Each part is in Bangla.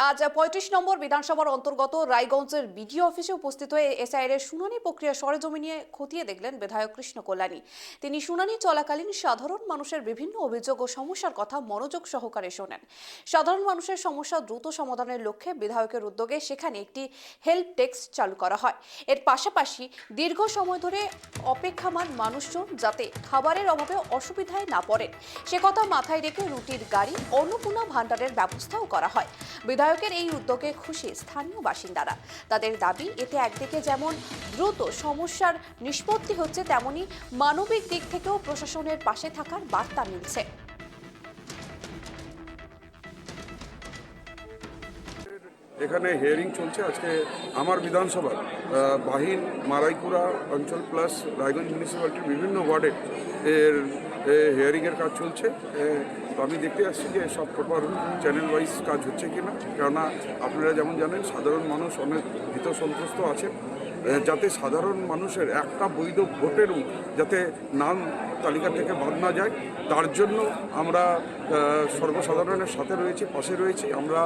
আজ ৩৫ নম্বর বিধানসভার অন্তর্গত রায়গঞ্জের বিডিও অফিসে উপস্থিত হয়ে এসআইআর এর শুনানি প্রক্রিয়া সরেজমিনে খতিয়ে দেখলেন বিধায়ক কৃষ্ণ কল্যাণী। তিনি শুনানি চলাকালীন সাধারণ মানুষের বিভিন্ন অভিযোগ ও সমস্যার কথা মনোযোগ সহকারে শোনেন। সাধারণ মানুষের সমস্যা দ্রুত সমাধানের লক্ষ্যে বিধায়কের উদ্যোগে সেখানে একটি হেল্প ডেস্ক চালু করা হয়। এর পাশাপাশি দীর্ঘ সময় ধরে অপেক্ষামান মানুষজন যাতে খাবারের অভাবে অসুবিধায় না পড়েন সে কথা মাথায় রেখে রুটির গাড়ি অন্নপূর্ণা ভাণ্ডারের ব্যবস্থাও করা হয়। বিধায়কের এই উদ্যোগে খুশি স্থানীয় বাসিন্দারা। তাদের দাবি, এতে একদিকে যেমন দ্রুত সমস্যার নিষ্পত্তি হচ্ছে, তেমনি মানবিক দিক থেকেও প্রশাসনের পাশে থাকার বার্তা মিলছে। এখানে হিয়ারিং চলছে আজকে আমার বিধানসভা বাহিন মারাইকুড়া অঞ্চল প্লাস রায়গঞ্জ মিউনিসিপ্যালিটির বিভিন্ন ওয়ার্ডে এর হিয়ারিংয়ের কাজ চলছে। তো আমি দেখতে আসছি যে সব প্রপার চ্যানেল ওয়াইজ কাজ হচ্ছে কিনা, কেননা আপনারা যেমন জানেন সাধারণ মানুষ অনেক ভীত সন্ত্রস্ত আছেন, যাতে সাধারণ মানুষের একটা বৈধ ভোটেরও যাতে নাম তালিকা থেকে বাদ না যায়, তার জন্য আমরা সর্বসাধারণের সাথে রয়েছি, পাশে রয়েছি। আমরা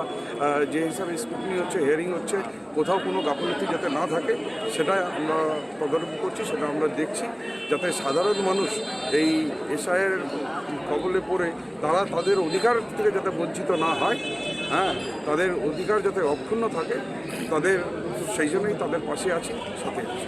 যে হিসাবে স্ক্রুটিনি হচ্ছে, হিয়ারিং হচ্ছে, কোথাও কোনো গাফিলতি যাতে না থাকে সেটা আমরা তদারকি করছি, সেটা আমরা দেখছি, যাতে সাধারণ মানুষ এই এসআইয়ের কবলে পড়ে তারা তাদের অধিকার থেকে যাতে বঞ্চিত না হয়, তাদের অধিকার যাতে অক্ষুণ্ণ থাকে, তাদের সেই জন্যই তাদের পাশে আছি, সাথে আছি।